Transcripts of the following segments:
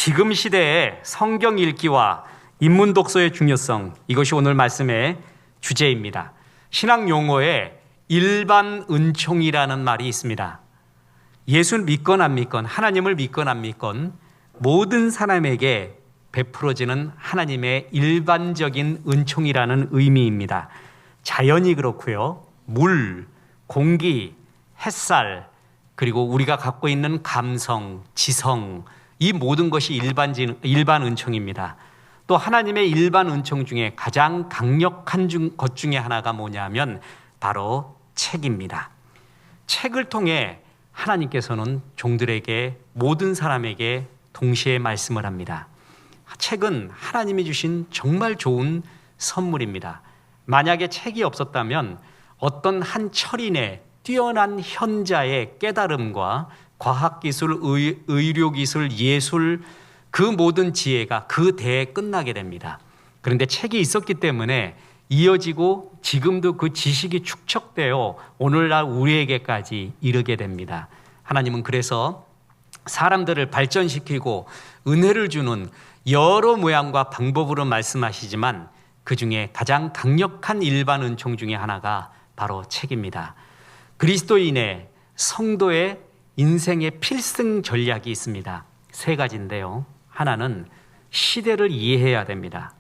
지금 시대의 성경 읽기와 인문 독서의 중요성, 이것이 오늘 말씀의 주제입니다. 신학 용어에 일반 은총이라는 말이 있습니다. 예수를 믿건 안 믿건, 하나님을 믿건 안 믿건 모든 사람에게 베풀어지는 하나님의 일반적인 은총이라는 의미입니다. 자연이 그렇고요. 물, 공기, 햇살, 그리고 우리가 갖고 있는 감성, 지성, 이 모든 것이 일반 은총입니다. 또 하나님의 일반 은총 중에 가장 강력한 것 중에 하나가 뭐냐면 바로 책입니다. 책을 통해 하나님께서는 종들에게, 모든 사람에게 동시에 말씀을 합니다. 책은 하나님이 주신 정말 좋은 선물입니다. 만약에 책이 없었다면 어떤 한 철인의 뛰어난 현자의 깨달음과 과학기술, 의료기술, 예술, 그 모든 지혜가 그 대에 끝나게 됩니다. 그런데 책이 있었기 때문에 이어지고 지금도 그 지식이 축적되어 오늘날 우리에게까지 이르게 됩니다. 하나님은 그래서 사람들을 발전시키고 은혜를 주는 여러 모양과 방법으로 말씀하시지만 그 중에 가장 강력한 일반 은총 중에 하나가 바로 책입니다. 그리스도인의 성도의 인생의 필승 전략이 있습니다. 세 가지인데요. 하나는 시대를 이해해야 됩니다.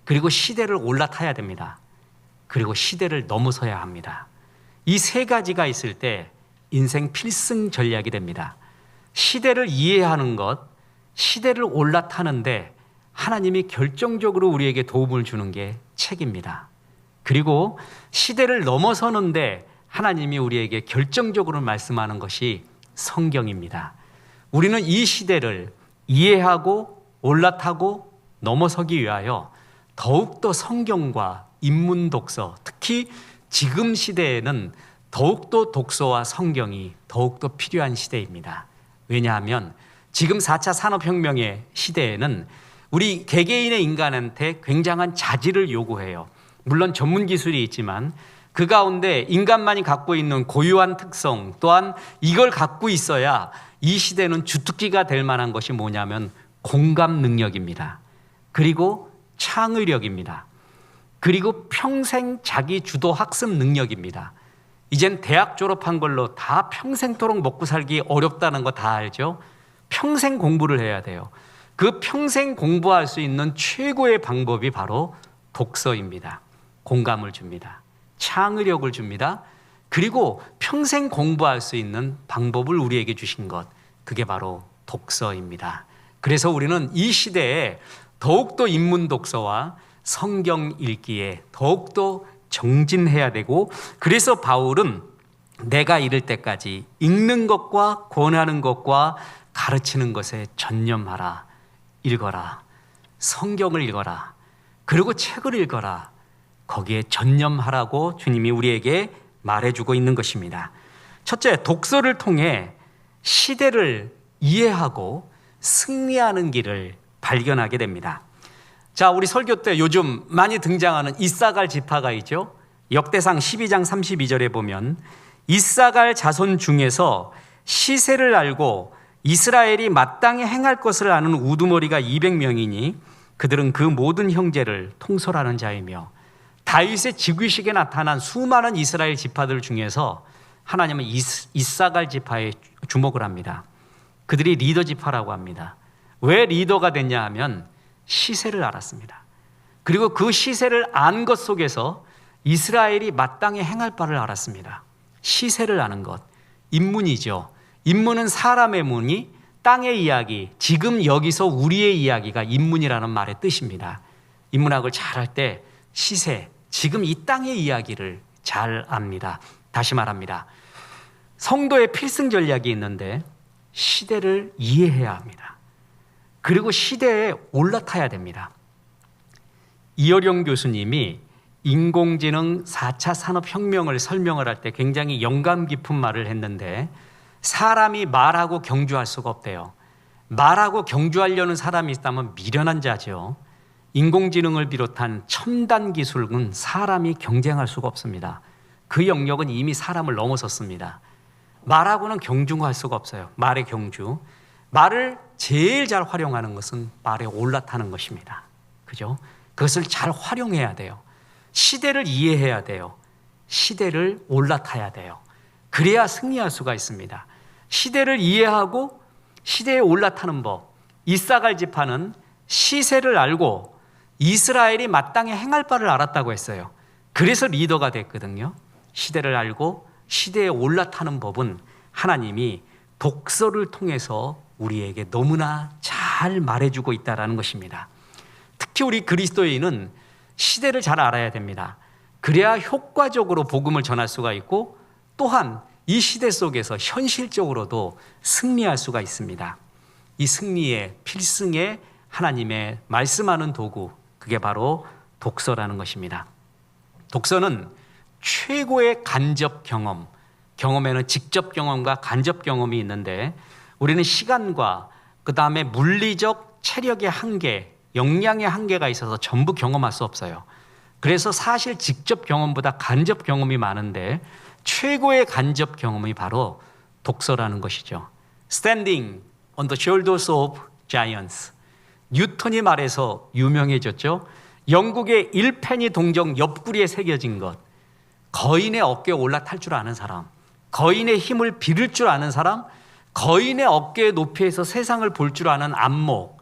그리고 시대를 올라타야 됩니다. 그리고 시대를 넘어서야 합니다. 이 세 가지가 있을 때 인생 필승 전략이 됩니다. 시대를 이해하는 것, 시대를 올라타는데 하나님이 결정적으로 우리에게 도움을 주는 게 책입니다. 그리고 시대를 넘어서는데 하나님이 우리에게 결정적으로 말씀하는 것이 성경입니다. 우리는 이 시대를 이해하고 올라타고 넘어서기 위하여 더욱더 성경과 인문 독서, 특히 지금 시대에는 더욱더 독서와 성경이 더욱더 필요한 시대입니다. 왜냐하면 지금 4차 산업혁명의 시대에는 우리 개개인의 인간한테 굉장한 자질을 요구해요. 물론 전문 기술이 있지만 그 가운데 인간만이 갖고 있는 고유한 특성, 또한 이걸 갖고 있어야 이 시대는 주특기가 될 만한 것이 뭐냐면 공감 능력입니다. 그리고 창의력입니다. 그리고 평생 자기 주도 학습 능력입니다. 이젠 대학 졸업한 걸로 다 평생토록 먹고 살기 어렵다는 거 다 알죠? 평생 공부를 해야 돼요. 그 평생 공부할 수 있는 최고의 방법이 바로 독서입니다. 공감을 줍니다. 창의력을 줍니다. 그리고 평생 공부할 수 있는 방법을 우리에게 주신 것, 그게 바로 독서입니다. 그래서 우리는 이 시대에 더욱더 인문 독서와 성경 읽기에 더욱더 정진해야 되고, 그래서 바울은 내가 이를 때까지 읽는 것과 권하는 것과 가르치는 것에 전념하라. 읽어라. 성경을 읽어라. 그리고 책을 읽어라. 거기에 전념하라고 주님이 우리에게 말해주고 있는 것입니다. 첫째, 독서를 통해 시대를 이해하고 승리하는 길을 발견하게 됩니다. 자, 우리 설교 때 요즘 많이 등장하는 이사갈 지파가 있죠. 역대상 12장 32절에 보면 이사갈 자손 중에서 시세를 알고 이스라엘이 마땅히 행할 것을 아는 우두머리가 200명이니 그들은 그 모든 형제를 통솔하는 자이며, 다윗의 즉위식에 나타난 수많은 이스라엘 지파들 중에서 하나님은 이사갈 지파에 주목을 합니다. 그들이 리더 지파라고 합니다. 왜 리더가 됐냐 하면 시세를 알았습니다. 그리고 그 시세를 안 것 속에서 이스라엘이 마땅히 행할 바를 알았습니다. 시세를 아는 것, 인문이죠. 인문은 사람의 문이, 땅의 이야기, 지금 여기서 우리의 이야기가 인문이라는 말의 뜻입니다. 인문학을 잘할 때 시세, 지금 이 땅의 이야기를 잘 압니다. 다시 말합니다. 성도의 필승 전략이 있는데 시대를 이해해야 합니다. 그리고 시대에 올라타야 됩니다. 이어령 교수님이 인공지능 4차 산업혁명을 설명을 할 때 굉장히 영감 깊은 말을 했는데, 사람이 말하고 경주할 수가 없대요. 말하고 경주하려는 사람이 있다면 미련한 자죠. 인공지능을 비롯한 첨단 기술은 사람이 경쟁할 수가 없습니다. 그 영역은 이미 사람을 넘어섰습니다. 말하고는 경주할 수가 없어요. 말의 경주. 말을 제일 잘 활용하는 것은 말에 올라타는 것입니다. 그죠? 그것을 잘 활용해야 돼요. 시대를 이해해야 돼요. 시대를 올라타야 돼요. 그래야 승리할 수가 있습니다. 시대를 이해하고 시대에 올라타는 법. 이사갈 지파는 시세를 알고 이스라엘이 마땅히 행할 바를 알았다고 했어요. 그래서 리더가 됐거든요. 시대를 알고 시대에 올라타는 법은 하나님이 독서를 통해서 우리에게 너무나 잘 말해주고 있다는 것입니다. 특히 우리 그리스도인은 시대를 잘 알아야 됩니다. 그래야 효과적으로 복음을 전할 수가 있고 또한 이 시대 속에서 현실적으로도 승리할 수가 있습니다. 이 승리의 필승의 하나님의 말씀하는 도구, 그게 바로 독서라는 것입니다. 독서는 최고의 간접 경험, 경험에는 직접 경험과 간접 경험이 있는데 우리는 시간과 그 다음에 물리적 체력의 한계, 역량의 한계가 있어서 전부 경험할 수 없어요. 그래서 사실 직접 경험보다 간접 경험이 많은데 최고의 간접 경험이 바로 독서라는 것이죠. Standing on the shoulders of giants. 뉴턴이 말해서 유명해졌죠. 영국의 1페니 동정 옆구리에 새겨진 것. 거인의 어깨에 올라탈 줄 아는 사람, 거인의 힘을 빌을 줄 아는 사람, 거인의 어깨 높이에서 세상을 볼 줄 아는 안목,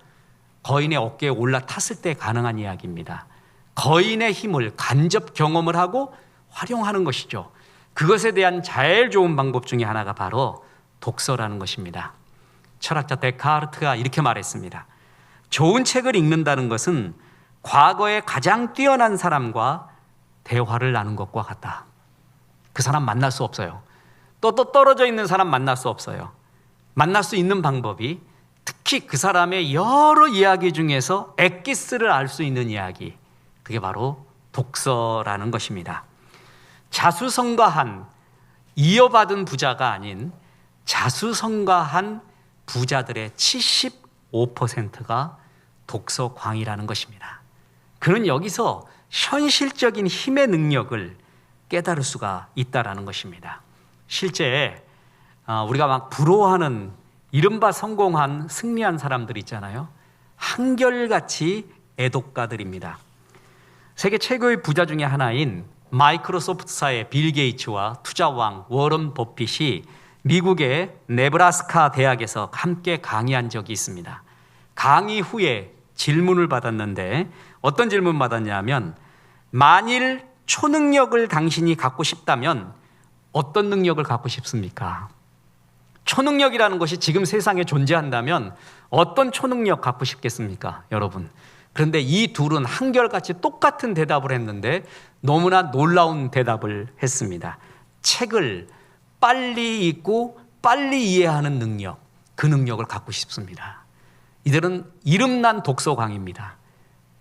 거인의 어깨에 올라탔을 때 가능한 이야기입니다. 거인의 힘을 간접 경험을 하고 활용하는 것이죠. 그것에 대한 제일 좋은 방법 중에 하나가 바로 독서라는 것입니다. 철학자 데카르트가 이렇게 말했습니다. 좋은 책을 읽는다는 것은 과거에 가장 뛰어난 사람과 대화를 나눈 것과 같다. 그 사람 만날 수 없어요. 또 떨어져 있는 사람 만날 수 없어요. 만날 수 있는 방법이 특히 그 사람의 여러 이야기 중에서 엑기스를 알 수 있는 이야기, 그게 바로 독서라는 것입니다. 자수성가한 이어받은 부자가 아닌 자수성가한 부자들의 75%가 독서광이라는 것입니다. 그는 여기서 현실적인 힘의 능력을 깨달을 수가 있다는 것입니다. 실제 우리가 막 부러워하는 이른바 성공한 승리한 사람들 있잖아요. 한결같이 애독가들입니다. 세계 최고의 부자 중에 하나인 마이크로소프트사의 빌 게이츠와 투자왕 워런 버핏이 미국의 네브라스카 대학에서 함께 강의한 적이 있습니다. 강의 후에 질문을 받았는데 어떤 질문 받았냐면 만일 초능력을 당신이 갖고 싶다면 어떤 능력을 갖고 싶습니까? 초능력이라는 것이 지금 세상에 존재한다면 어떤 초능력 갖고 싶겠습니까, 여러분? 그런데 이 둘은 한결같이 똑같은 대답을 했는데 너무나 놀라운 대답을 했습니다. 책을 빨리 읽고 빨리 이해하는 능력, 그 능력을 갖고 싶습니다. 이들은 이름난 독서광입니다.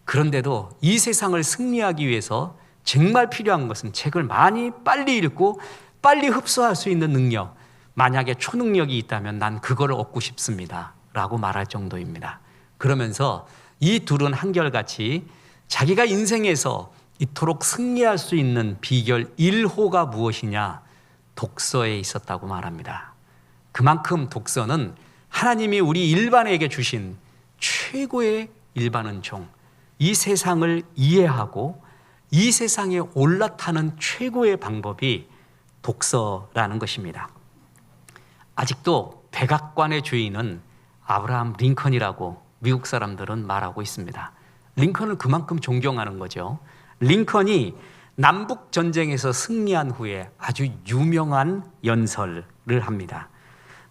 그런데도 이 세상을 승리하기 위해서 정말 필요한 것은 책을 많이 빨리 읽고 빨리 흡수할 수 있는 능력, 만약에 초능력이 있다면 난 그걸 얻고 싶습니다 라고 말할 정도입니다. 그러면서 이 둘은 한결같이 자기가 인생에서 이토록 승리할 수 있는 비결 1호가 무엇이냐? 독서에 있었다고 말합니다. 그만큼 독서는 하나님이 우리 일반에게 주신 최고의 일반은총, 이 세상을 이해하고 이 세상에 올라타는 최고의 방법이 독서라는 것입니다. 아직도 백악관의 주인은 아브라함 링컨이라고 미국 사람들은 말하고 있습니다. 링컨을 그만큼 존경하는 거죠. 링컨이 남북 전쟁에서 승리한 후에 아주 유명한 연설을 합니다.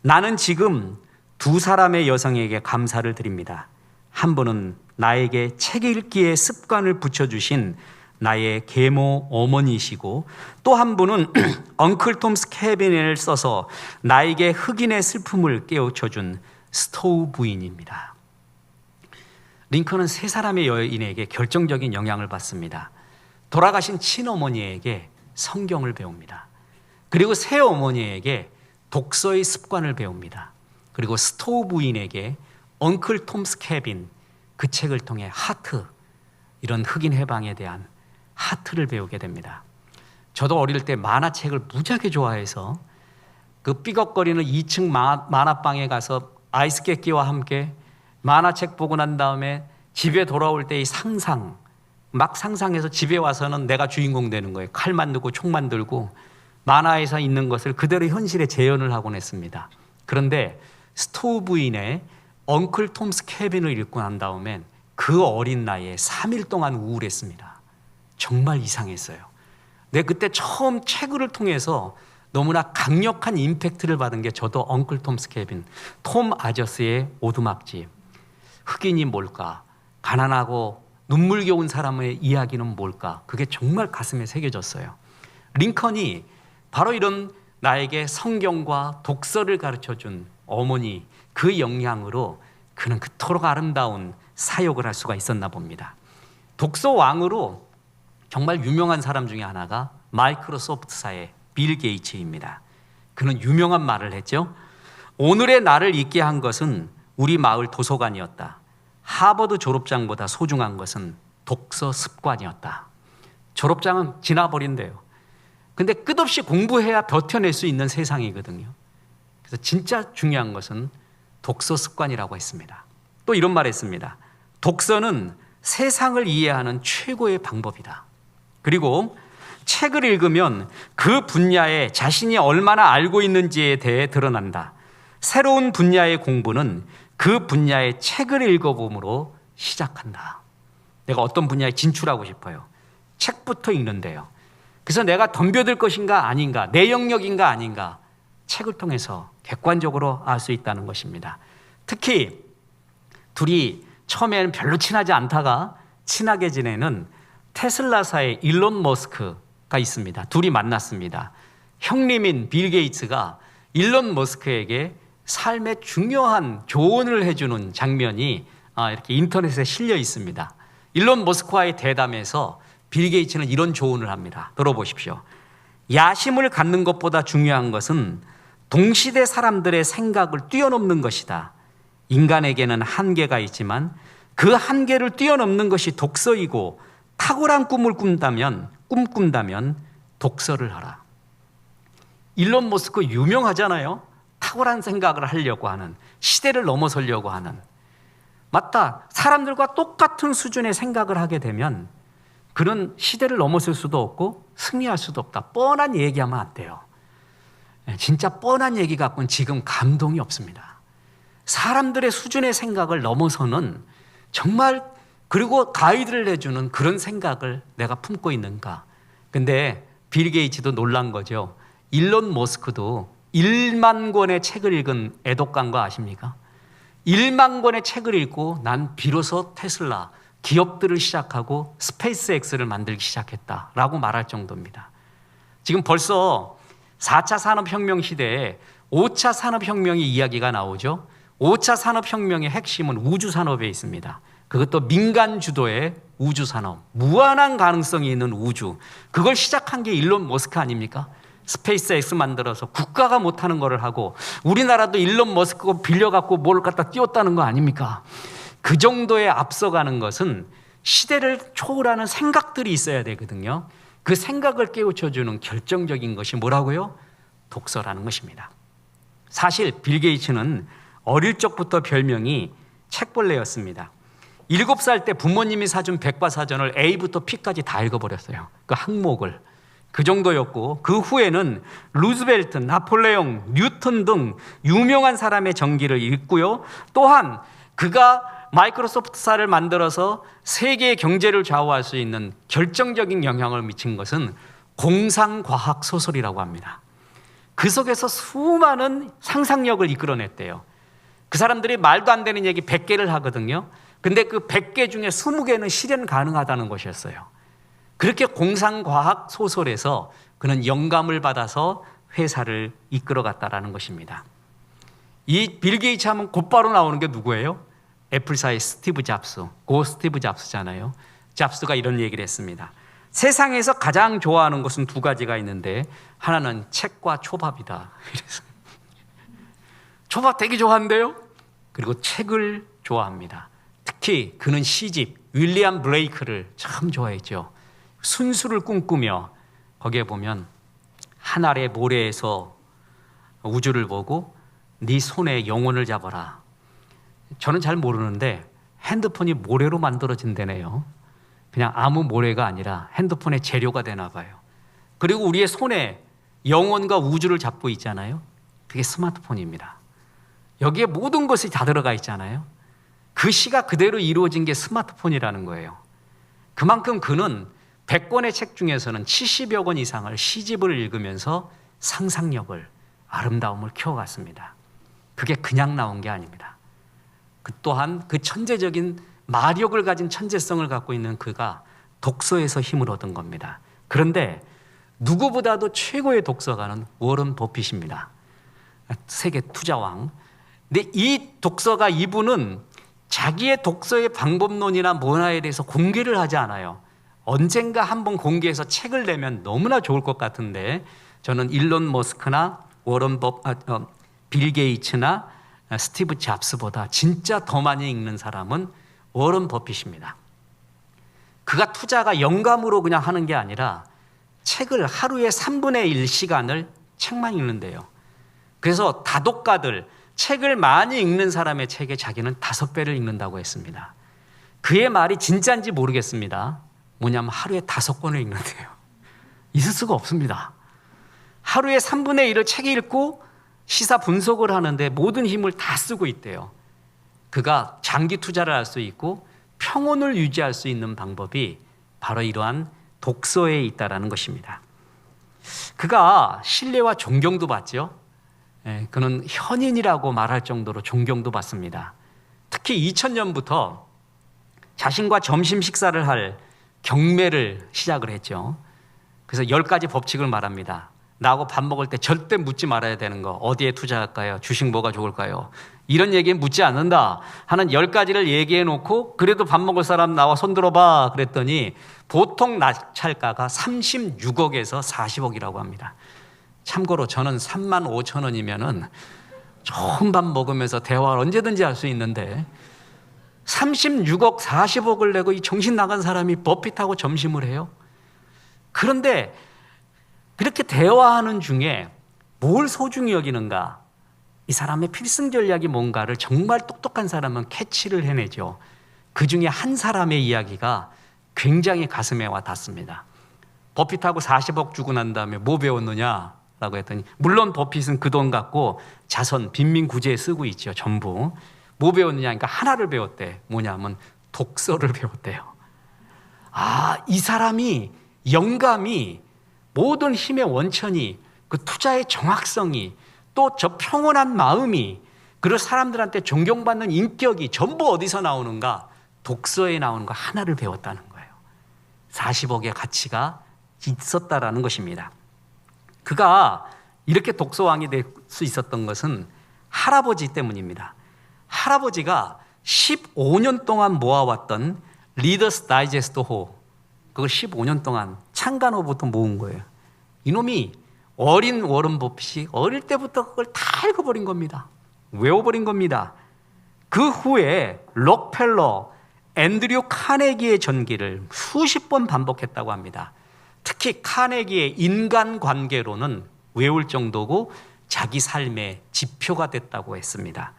나는 지금 두 사람의 여성에게 감사를 드립니다. 한 분은 나에게 책 읽기의 습관을 붙여주신 나의 계모 어머니이시고 또 한 분은 엉클 톰스 캐비넷을 써서 나에게 흑인의 슬픔을 깨우쳐준 스토우 부인입니다. 링컨은 세 사람의 여인에게 결정적인 영향을 받습니다. 돌아가신 친어머니에게 성경을 배웁니다. 그리고 새어머니에게 독서의 습관을 배웁니다. 그리고 스토우 부인에게 엉클 톰스 캐빈, 그 책을 통해 하트, 이런 흑인 해방에 대한 하트를 배우게 됩니다. 저도 어릴 때 만화책을 무지하게 좋아해서 그 삐걱거리는 2층 만화방에 가서 아이스 깨끼와 함께 만화책 보고 난 다음에 집에 돌아올 때의 상상, 막 상상해서 집에 와서는 내가 주인공 되는 거예요. 칼 만들고 총 만들고 만화에서 있는 것을 그대로 현실에 재현을 하곤 했습니다. 그런데 스토우부인의 엉클 톰스 캐빈을 읽고 난 다음엔 그 어린 나이에 3일 동안 우울했습니다. 정말 이상했어요. 내 그때 처음 책을 통해서 너무나 강력한 임팩트를 받은 게 저도 엉클 톰스 캐빈, 톰 아저스의 오두막집. 흑인이 뭘까? 가난하고 눈물겨운 사람의 이야기는 뭘까? 그게 정말 가슴에 새겨졌어요. 링컨이 바로 이런 나에게 성경과 독서를 가르쳐준 어머니, 그 영향으로 그는 그토록 아름다운 사역을 할 수가 있었나 봅니다. 독서 왕으로 정말 유명한 사람 중에 하나가 마이크로소프트사의 빌 게이츠입니다. 그는 유명한 말을 했죠. 오늘의 나를 있게 한 것은 우리 마을 도서관이었다. 하버드 졸업장보다 소중한 것은 독서 습관이었다. 졸업장은 지나버린대요. 근데 끝없이 공부해야 버텨낼 수 있는 세상이거든요. 그래서 진짜 중요한 것은 독서 습관이라고 했습니다. 또 이런 말 했습니다. 독서는 세상을 이해하는 최고의 방법이다. 그리고 책을 읽으면 그 분야에 자신이 얼마나 알고 있는지에 대해 드러난다. 새로운 분야의 공부는 그 분야의 책을 읽어봄으로 시작한다. 내가 어떤 분야에 진출하고 싶어요. 책부터 읽는데요. 그래서 내가 덤벼들 것인가 아닌가, 내 영역인가 아닌가, 책을 통해서 객관적으로 알 수 있다는 것입니다. 특히 둘이 처음에는 별로 친하지 않다가 친하게 지내는 테슬라사의 일론 머스크가 있습니다. 둘이 만났습니다. 형님인 빌 게이츠가 일론 머스크에게 삶의 중요한 조언을 해주는 장면이 이렇게 인터넷에 실려 있습니다. 일론 머스크와의 대담에서 빌 게이츠는 이런 조언을 합니다. 들어보십시오. 야심을 갖는 것보다 중요한 것은 동시대 사람들의 생각을 뛰어넘는 것이다. 인간에게는 한계가 있지만 그 한계를 뛰어넘는 것이 독서이고 탁월한 꿈을 꿈꾼다면 독서를 하라. 일론 머스크 유명하잖아요. 탁월한 생각을 하려고 하는, 시대를 넘어서려고 하는. 맞다. 사람들과 똑같은 수준의 생각을 하게 되면 그는 시대를 넘어설 수도 없고 승리할 수도 없다. 뻔한 얘기하면 안 돼요. 진짜 뻔한 얘기 갖고는 지금 감동이 없습니다. 사람들의 수준의 생각을 넘어서는 정말, 그리고 가이드를 해주는 그런 생각을 내가 품고 있는가. 근데 빌 게이츠도 놀란 거죠. 일론 머스크도 1만 권의 책을 읽은 애독가인 거 아십니까? 1만 권의 책을 읽고 난 비로소 테슬라, 기업들을 시작하고 스페이스X를 만들기 시작했다라고 말할 정도입니다. 지금 벌써 4차 산업혁명 시대에 5차 산업혁명의 이야기가 나오죠. 5차 산업혁명의 핵심은 우주산업에 있습니다. 그것도 민간 주도의 우주산업, 무한한 가능성이 있는 우주. 그걸 시작한 게 일론 머스크 아닙니까? 스페이스X 만들어서 국가가 못하는 거를 하고 우리나라도 일론 머스크 빌려갖고 뭘 갖다 띄웠다는 거 아닙니까? 그 정도에 앞서가는 것은 시대를 초월하는 생각들이 있어야 되거든요. 그 생각을 깨우쳐주는 결정적인 것이 뭐라고요? 독서라는 것입니다. 사실 빌 게이츠는 어릴 적부터 별명이 책벌레였습니다. 7살 때 부모님이 사준 백과사전을 A부터 P까지 다 읽어버렸어요. 그 항목을. 그 정도였고, 그 후에는 루즈벨트, 나폴레옹, 뉴턴 등 유명한 사람의 전기를 읽고요. 또한 그가 마이크로소프트사를 만들어서 세계의 경제를 좌우할 수 있는 결정적인 영향을 미친 것은 공상과학 소설이라고 합니다. 그 속에서 수많은 상상력을 이끌어냈대요. 그 사람들이 말도 안 되는 얘기 100개를 하거든요. 근데 그 100개 중에 20개는 실현 가능하다는 것이었어요. 그렇게 공상과학 소설에서 그는 영감을 받아서 회사를 이끌어갔다라는 것입니다. 이 빌 게이츠 하면 곧바로 나오는 게 누구예요? 애플사의 스티브 잡스, 고 스티브 잡스잖아요. 잡스가 이런 얘기를 했습니다. 세상에서 가장 좋아하는 것은 두 가지가 있는데 하나는 책과 초밥이다. 그래서 초밥 되게 좋아한대요. 그리고 책을 좋아합니다. 특히 그는 시집 윌리엄 블레이크를 참 좋아했죠. 순수를 꿈꾸며 거기에 보면 하늘의 모래에서 우주를 보고 네 손에 영혼을 잡아라. 저는 잘 모르는데 핸드폰이 모래로 만들어진다네요. 그냥 아무 모래가 아니라 핸드폰의 재료가 되나 봐요. 그리고 우리의 손에 영혼과 우주를 잡고 있잖아요. 그게 스마트폰입니다. 여기에 모든 것이 다 들어가 있잖아요. 그 시가 그대로 이루어진 게 스마트폰이라는 거예요. 그만큼 그는 100권의 책 중에서는 70여 권 이상을 시집을 읽으면서 상상력을, 아름다움을 키워갔습니다. 그게 그냥 나온 게 아닙니다. 그 또한 그 천재적인 마력을 가진 천재성을 갖고 있는 그가 독서에서 힘을 얻은 겁니다. 그런데 누구보다도 최고의 독서가는 워런 버핏입니다. 세계 투자왕. 근데 이 독서가, 이분은 자기의 독서의 방법론이나 문화에 대해서 공개를 하지 않아요. 언젠가 한번 공개해서 책을 내면 너무나 좋을 것 같은데, 저는 일론 머스크나 빌 게이츠나 스티브 잡스보다 진짜 더 많이 읽는 사람은 워런 버핏입니다. 그가 투자가 영감으로 그냥 하는 게 아니라 책을 하루에 3분의 1 시간을 책만 읽는데요. 그래서 다독가들, 책을 많이 읽는 사람의 책에 자기는 5배를 읽는다고 했습니다. 그의 말이 진짜인지 모르겠습니다. 뭐냐면 하루에 5권을 읽는데요. 있을 수가 없습니다. 하루에 3분의 1을 책 읽고 시사 분석을 하는데 모든 힘을 다 쓰고 있대요. 그가 장기 투자를 할 수 있고 평온을 유지할 수 있는 방법이 바로 이러한 독서에 있다는 것입니다. 그가 신뢰와 존경도 받죠. 그는 현인이라고 말할 정도로 존경도 받습니다. 특히 2000년부터 자신과 점심 식사를 할 경매를 시작을 했죠. 그래서 10가지 법칙을 말합니다. 나하고 밥 먹을 때 절대 묻지 말아야 되는 거. 어디에 투자할까요? 주식 뭐가 좋을까요? 이런 얘기에 묻지 않는다 하는 10가지를 얘기해 놓고, 그래도 밥 먹을 사람 나와 손 들어봐 그랬더니 보통 낙찰가가 36억에서 40억이라고 합니다. 참고로 저는 35,000원이면은 좋은 밥 먹으면서 대화를 언제든지 할 수 있는데 36억, 40억을 내고 이 정신 나간 사람이 버핏하고 점심을 해요. 그런데 그렇게 대화하는 중에 뭘 소중히 여기는가? 이 사람의 필승 전략이 뭔가를 정말 똑똑한 사람은 캐치를 해내죠. 그 중에 한 사람의 이야기가 굉장히 가슴에 와 닿습니다. 버핏하고 40억 주고 난 다음에 뭐 배웠느냐? 라고 했더니, 물론 버핏은 그 돈 갖고 자선, 빈민 구제에 쓰고 있죠. 전부. 뭐 배웠느냐? 그러니까 하나를 배웠대. 뭐냐면 독서를 배웠대요. 이 사람이, 영감이, 모든 힘의 원천이, 그 투자의 정확성이, 또 저 평온한 마음이, 그리고 사람들한테 존경받는 인격이 전부 어디서 나오는가? 독서에 나오는 거 하나를 배웠다는 거예요. 40억의 가치가 있었다라는 것입니다. 그가 이렇게 독서왕이 될 수 있었던 것은 할아버지 때문입니다. 할아버지가 15년 동안 모아왔던 리더스 다이제스트 호, 그걸 15년 동안 창간호부터 모은 거예요. 이놈이 어린 워런 버핏이 어릴 때부터 그걸 다 읽어버린 겁니다. 외워버린 겁니다. 그 후에 록펠러, 앤드류 카네기의 전기를 수십 번 반복했다고 합니다. 특히 카네기의 인간관계론은 외울 정도고 자기 삶의 지표가 됐다고 했습니다.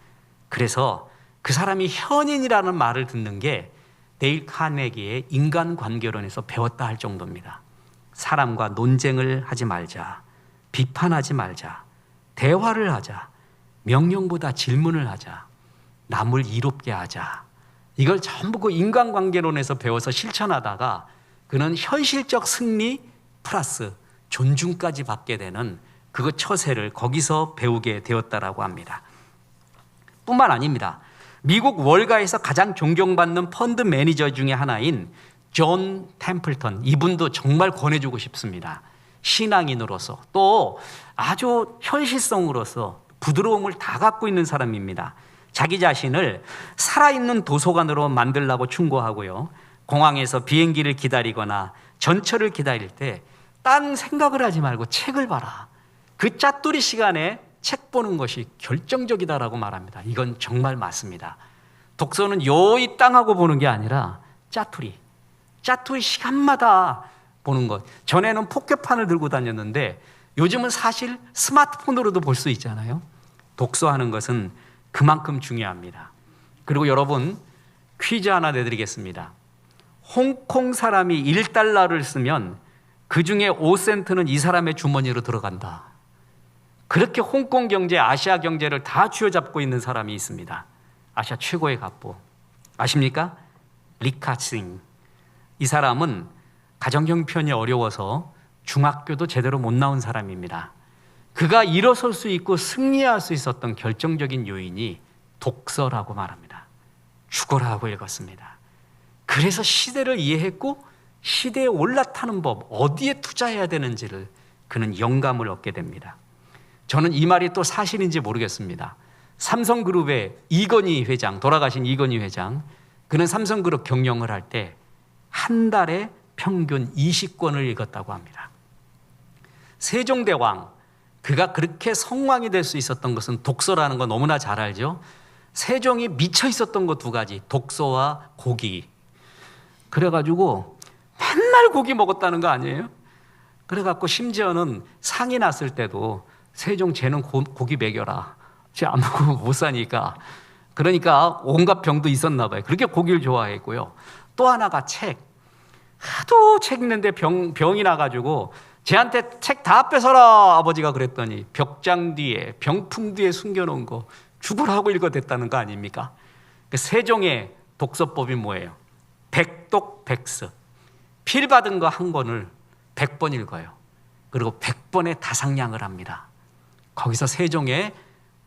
그래서 그 사람이 현인이라는 말을 듣는 게 데일 카네기의 인간관계론에서 배웠다 할 정도입니다. 사람과 논쟁을 하지 말자, 비판하지 말자, 대화를 하자, 명령보다 질문을 하자, 남을 이롭게 하자. 이걸 전부 그 인간관계론에서 배워서 실천하다가 그는 현실적 승리 플러스 존중까지 받게 되는 그 처세를 거기서 배우게 되었다라고 합니다. 뿐만 아닙니다. 미국 월가에서 가장 존경받는 펀드 매니저 중에 하나인 존 템플턴, 이분도 정말 권해주고 싶습니다. 신앙인으로서 또 아주 현실성으로서 부드러움을 다 갖고 있는 사람입니다. 자기 자신을 살아있는 도서관으로 만들라고 충고하고요. 공항에서 비행기를 기다리거나 전철을 기다릴 때 딴 생각을 하지 말고 책을 봐라. 그 짜투리 시간에 책 보는 것이 결정적이다라고 말합니다. 이건 정말 맞습니다. 독서는 요이 땅하고 보는 게 아니라 짜투리 시간마다 보는 것. 전에는 포켓판을 들고 다녔는데 요즘은 사실 스마트폰으로도 볼 수 있잖아요. 독서하는 것은 그만큼 중요합니다. 그리고 여러분, 퀴즈 하나 내드리겠습니다. 홍콩 사람이 1달러를 쓰면 그 중에 5센트는 이 사람의 주머니로 들어간다. 그렇게 홍콩 경제, 아시아 경제를 다 쥐어잡고 있는 사람이 있습니다. 아시아 최고의 갑부. 아십니까? 리카싱. 이 사람은 가정 형편이 어려워서 중학교도 제대로 못 나온 사람입니다. 그가 일어설 수 있고 승리할 수 있었던 결정적인 요인이 독서라고 말합니다. 죽어라 하고 읽었습니다. 그래서 시대를 이해했고 시대에 올라타는 법, 어디에 투자해야 되는지를 그는 영감을 얻게 됩니다. 저는 이 말이 또 사실인지 모르겠습니다. 삼성그룹의 이건희 회장, 돌아가신 이건희 회장, 그는 삼성그룹 경영을 할 때 한 달에 평균 20권을 읽었다고 합니다. 세종대왕, 그가 그렇게 성왕이 될 수 있었던 것은 독서라는 거 너무나 잘 알죠. 세종이 미쳐 있었던 거 두 가지, 독서와 고기. 그래가지고 맨날 고기 먹었다는 거 아니에요? 그래갖고 심지어는 상이 났을 때도 세종 쟤는 고기 먹여라. 쟤 안 먹으면 못 사니까. 그러니까 온갖 병도 있었나 봐요. 그렇게 고기를 좋아했고요. 또 하나가 책. 하도 책 읽는데 병이 나가지고 쟤한테 책 다 뺏어라 아버지가 그랬더니 벽장 뒤에, 병풍 뒤에 숨겨놓은 거 죽으라고 읽어댔다는 거 아닙니까? 세종의 독서법이 뭐예요? 백독백습. 필 받은 거 한 권을 100번 읽어요. 그리고 100번의 다상량을 합니다. 거기서 세종의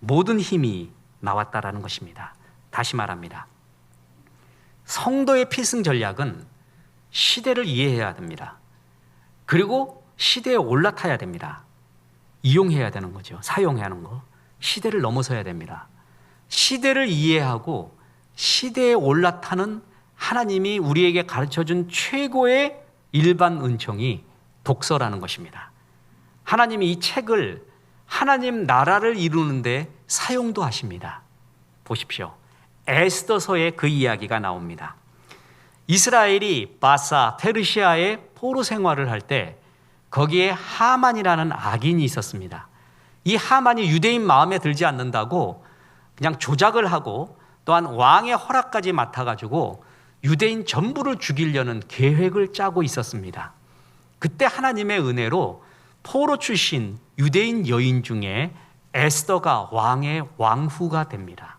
모든 힘이 나왔다라는 것입니다. 다시 말합니다. 성도의 필승 전략은 시대를 이해해야 됩니다. 그리고 시대에 올라타야 됩니다. 이용해야 되는 거죠. 사용해야 하는 거. 시대를 넘어서야 됩니다. 시대를 이해하고 시대에 올라타는 하나님이 우리에게 가르쳐준 최고의 일반 은총이 독서라는 것입니다. 하나님이 이 책을 하나님 나라를 이루는데 사용도 하십니다. 보십시오. 에스더서에 그 이야기가 나옵니다. 이스라엘이 바사, 페르시아의 포로 생활을 할 때 거기에 하만이라는 악인이 있었습니다. 이 하만이 유대인 마음에 들지 않는다고 그냥 조작을 하고 또한 왕의 허락까지 맡아가지고 유대인 전부를 죽이려는 계획을 짜고 있었습니다. 그때 하나님의 은혜로 포로 출신 유대인 여인 중에 에스더가 왕의 왕후가 됩니다.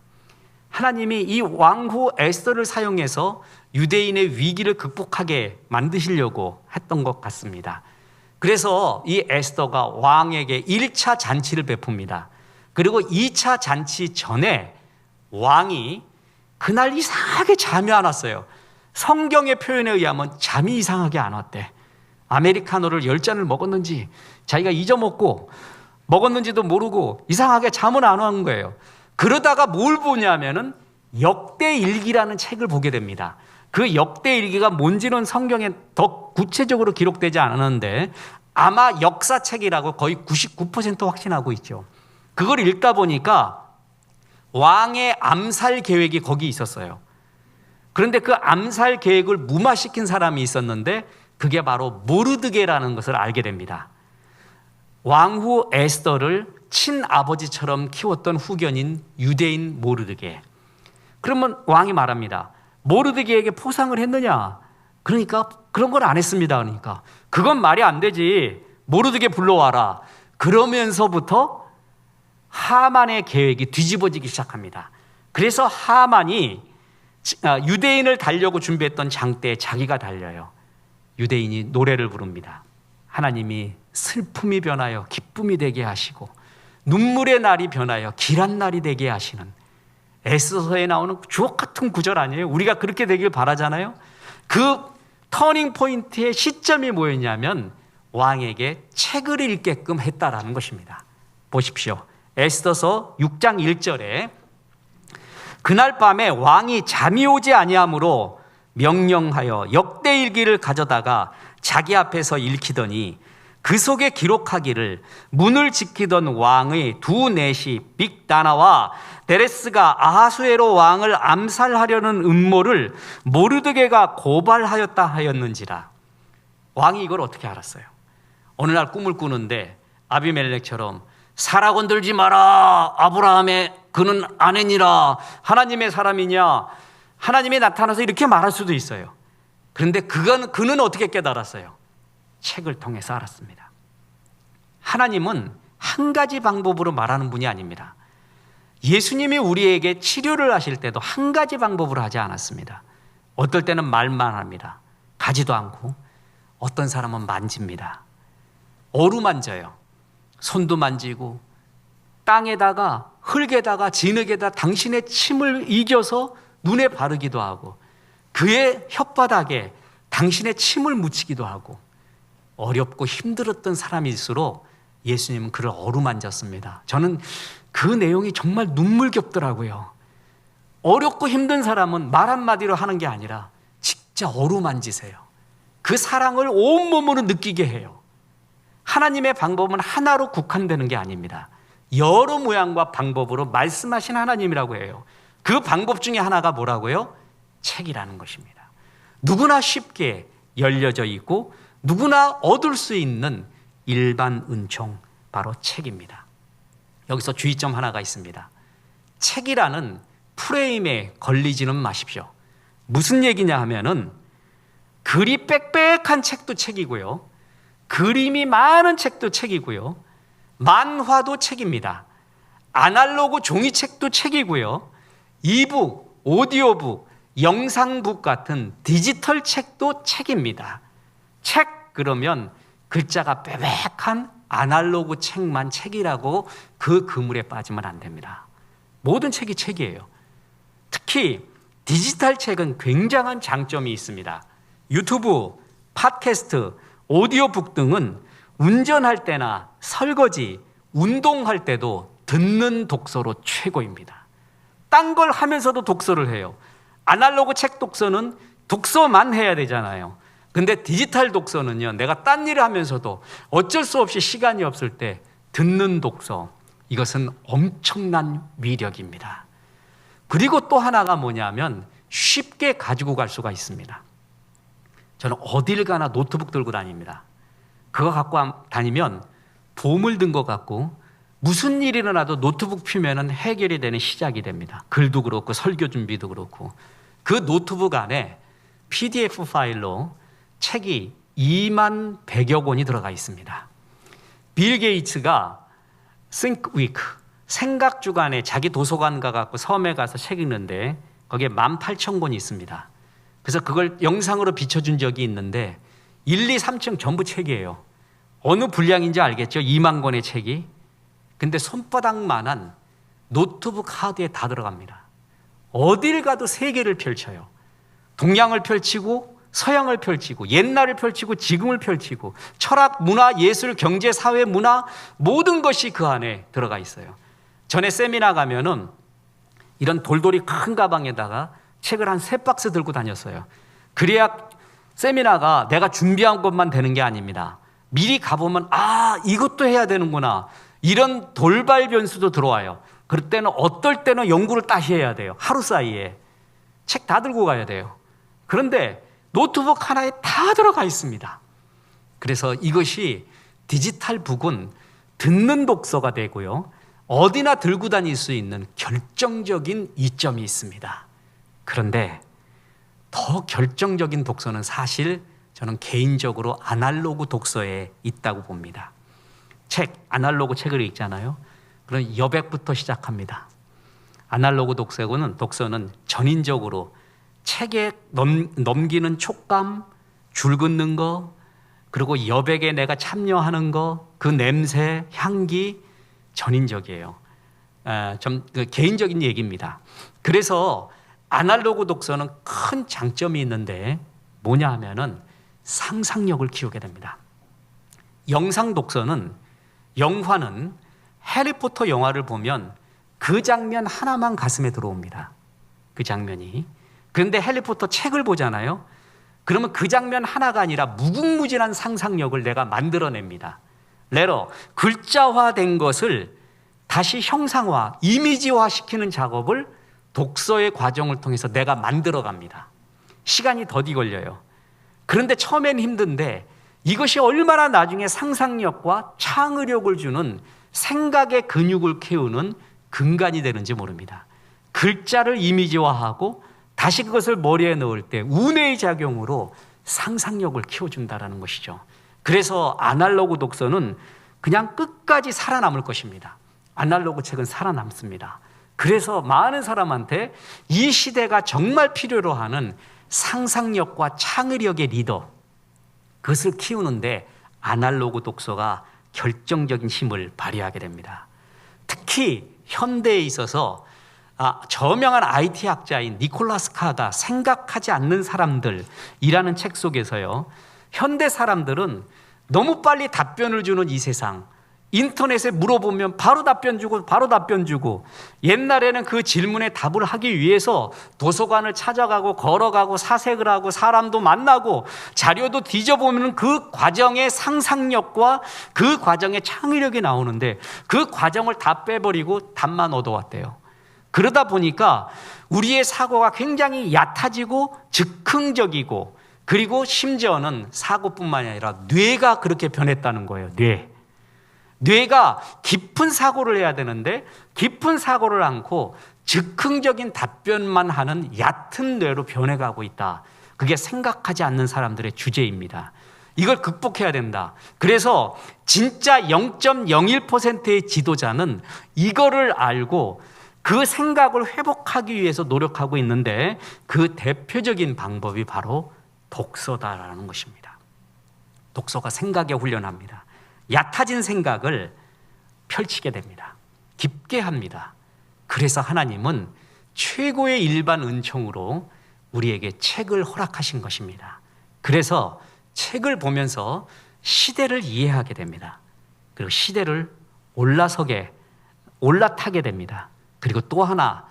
하나님이 이 왕후 에스더를 사용해서 유대인의 위기를 극복하게 만드시려고 했던 것 같습니다. 그래서 이 에스더가 왕에게 1차 잔치를 베풉니다. 그리고 2차 잔치 전에 왕이 그날 이상하게 잠이 안 왔어요. 성경의 표현에 의하면 잠이 이상하게 안 왔대. 아메리카노를 10잔을 먹었는지 자기가 잊어먹고 먹었는지도 모르고 이상하게 잠은 안 오는 거예요. 그러다가 뭘 보냐면은 역대일기라는 책을 보게 됩니다. 그 역대일기가 뭔지는 성경에 더 구체적으로 기록되지 않았는데 아마 역사책이라고 거의 99% 확신하고 있죠. 그걸 읽다 보니까 왕의 암살 계획이 거기 있었어요. 그런데 그 암살 계획을 무마시킨 사람이 있었는데 그게 바로 모르드게라는 것을 알게 됩니다. 왕후 에스더를 친아버지처럼 키웠던 후견인 유대인 모르드게. 그러면 왕이 말합니다. 모르드게에게 포상을 했느냐? 그러니까 그런 걸 안 했습니다. 그러니까 그건 말이 안 되지. 모르드게 불러와라. 그러면서부터 하만의 계획이 뒤집어지기 시작합니다. 그래서 하만이 유대인을 달려고 준비했던 장대에 자기가 달려요. 유대인이 노래를 부릅니다. 하나님이 슬픔이 변하여 기쁨이 되게 하시고 눈물의 날이 변하여 길한 날이 되게 하시는 에스더서에 나오는 주옥 같은 구절 아니에요? 우리가 그렇게 되길 바라잖아요. 그 터닝 포인트의 시점이 뭐였냐면 왕에게 책을 읽게끔 했다라는 것입니다. 보십시오. 에스더서 6장 1절에 그날 밤에 왕이 잠이 오지 아니하므로 명령하여 역대일기를 가져다가 자기 앞에서 읽히더니 그 속에 기록하기를 문을 지키던 왕의 두 넷이 빅다나와 데레스가 아하수에로 왕을 암살하려는 음모를 모르드게가 고발하였다 하였는지라. 왕이 이걸 어떻게 알았어요? 어느 날 꿈을 꾸는데 아비멜렉처럼 사라 건들지 마라. 아브라함의 그는 아내니라. 하나님의 사람이냐? 하나님이 나타나서 이렇게 말할 수도 있어요. 그런데 그는 어떻게 깨달았어요? 책을 통해서 알았습니다. 하나님은 한 가지 방법으로 말하는 분이 아닙니다. 예수님이 우리에게 치료를 하실 때도 한 가지 방법으로 하지 않았습니다. 어떨 때는 말만 합니다. 가지도 않고, 어떤 사람은 만집니다. 어루만져요. 손도 만지고, 땅에다가 흙에다가 진흙에다 당신의 침을 이겨서 눈에 바르기도 하고, 그의 혓바닥에 당신의 침을 묻히기도 하고, 어렵고 힘들었던 사람일수록 예수님은 그를 어루만졌습니다. 저는 그 내용이 정말 눈물겹더라고요. 어렵고 힘든 사람은 말 한마디로 하는 게 아니라 진짜 어루만지세요. 그 사랑을 온몸으로 느끼게 해요. 하나님의 방법은 하나로 국한되는 게 아닙니다. 여러 모양과 방법으로 말씀하신 하나님이라고 해요. 그 방법 중에 하나가 뭐라고요? 책이라는 것입니다. 누구나 쉽게 열려져 있고 누구나 얻을 수 있는 일반 은총, 바로 책입니다. 여기서 주의점 하나가 있습니다. 책이라는 프레임에 걸리지는 마십시오. 무슨 얘기냐 하면은 글이 빽빽한 책도 책이고요, 그림이 많은 책도 책이고요, 만화도 책입니다. 아날로그 종이책도 책이고요, 이북, 오디오북, 영상북 같은 디지털 책도 책입니다. 책 그러면 글자가 빽빽한 아날로그 책만 책이라고 그 그물에 빠지면 안 됩니다. 모든 책이 책이에요. 특히 디지털 책은 굉장한 장점이 있습니다. 유튜브, 팟캐스트, 오디오북 등은 운전할 때나 설거지, 운동할 때도 듣는 독서로 최고입니다. 딴 걸 하면서도 독서를 해요. 아날로그 책 독서는 독서만 해야 되잖아요. 근데 디지털 독서는요, 내가 딴 일을 하면서도 어쩔 수 없이 시간이 없을 때 듣는 독서, 이것은 엄청난 위력입니다. 그리고 또 하나가 뭐냐면 쉽게 가지고 갈 수가 있습니다. 저는 어딜 가나 노트북 들고 다닙니다. 그거 갖고 다니면 보물 든 것 같고, 무슨 일이 일어나도 노트북 피면은 해결이 되는 시작이 됩니다. 글도 그렇고 설교 준비도 그렇고. 그 노트북 안에 PDF 파일로 책이 2만 100여 권이 들어가 있습니다. 빌 게이츠가 Think Week, 생각 주간에 자기 도서관 가갖고 섬에 가서 책 읽는데 거기에 18,000권이 있습니다. 그래서 그걸 영상으로 비춰준 적이 있는데 1, 2, 3층 전부 책이에요. 어느 분량인지 알겠죠? 2만 권의 책이. 근데 손바닥만한 노트북 하드에 다 들어갑니다. 어딜 가도 세계를 펼쳐요. 동양을 펼치고 서양을 펼치고 옛날을 펼치고 지금을 펼치고 철학, 문화, 예술, 경제, 사회, 문화 모든 것이 그 안에 들어가 있어요. 전에 세미나 가면은 이런 돌돌이 큰 가방에다가 책을 한 3박스 들고 다녔어요. 그래야 세미나가 내가 준비한 것만 되는 게 아닙니다. 미리 가보면 이것도 해야 되는구나, 이런 돌발 변수도 들어와요. 그럴 때는 어떨 때는 연구를 다시 해야 돼요. 하루 사이에 책 다 들고 가야 돼요. 그런데 노트북 하나에 다 들어가 있습니다. 그래서 이것이 디지털 북은 듣는 독서가 되고요, 어디나 들고 다닐 수 있는 결정적인 이점이 있습니다. 그런데 더 결정적인 독서는 사실 저는 개인적으로 아날로그 독서에 있다고 봅니다. 아날로그 책을 읽잖아요. 그럼 여백부터 시작합니다. 아날로그 독서는 전인적으로 책에 넘기는 촉감, 줄 긋는 거, 그리고 여백에 내가 참여하는 거, 그 냄새, 향기, 전인적이에요. 좀 개인적인 얘기입니다. 그래서 아날로그 독서는 큰 장점이 있는데 뭐냐 하면은 상상력을 키우게 됩니다. 영상 독서는, 영화는 해리포터 영화를 보면 그 장면 하나만 가슴에 들어옵니다. 그 장면이. 그런데 해리포터 책을 보잖아요. 그러면 그 장면 하나가 아니라 무궁무진한 상상력을 내가 만들어냅니다. 레러 글자화된 것을 다시 형상화, 이미지화 시키는 작업을 독서의 과정을 통해서 내가 만들어갑니다. 시간이 더디 걸려요. 그런데 처음엔 힘든데 이것이 얼마나 나중에 상상력과 창의력을 주는 생각의 근육을 키우는 근간이 되는지 모릅니다. 글자를 이미지화하고 다시 그것을 머리에 넣을 때 운의 작용으로 상상력을 키워준다는 것이죠. 그래서 아날로그 독서는 그냥 끝까지 살아남을 것입니다. 아날로그 책은 살아남습니다. 그래서 많은 사람한테 이 시대가 정말 필요로 하는 상상력과 창의력의 리더, 그것을 키우는데 아날로그 독서가 결정적인 힘을 발휘하게 됩니다. 특히 현대에 있어서 저명한 IT 학자인 니콜라스 카가 생각하지 않는 사람들이라는 책 속에서요, 현대 사람들은 너무 빨리 답변을 주는 이 세상, 인터넷에 물어보면 바로 답변 주고 옛날에는 그 질문에 답을 하기 위해서 도서관을 찾아가고 걸어가고 사색을 하고 사람도 만나고 자료도 뒤져보면 그 과정의 상상력과 그 과정의 창의력이 나오는데 그 과정을 다 빼버리고 답만 얻어왔대요. 그러다 보니까 우리의 사고가 굉장히 얕아지고 즉흥적이고, 그리고 심지어는 사고뿐만이 아니라 뇌가 그렇게 변했다는 거예요. 뇌가 깊은 사고를 해야 되는데 깊은 사고를 않고 즉흥적인 답변만 하는 얕은 뇌로 변해가고 있다. 그게 생각하지 않는 사람들의 주제입니다. 이걸 극복해야 된다. 그래서 진짜 0.01%의 지도자는 이거를 알고 그 생각을 회복하기 위해서 노력하고 있는데 그 대표적인 방법이 바로 독서다라는 것입니다. 독서가 생각에 훈련합니다. 얕아진 생각을 펼치게 됩니다. 깊게 합니다. 그래서 하나님은 최고의 일반 은총으로 우리에게 책을 허락하신 것입니다. 그래서 책을 보면서 시대를 이해하게 됩니다. 그리고 시대를 올라타게 됩니다. 그리고 또 하나,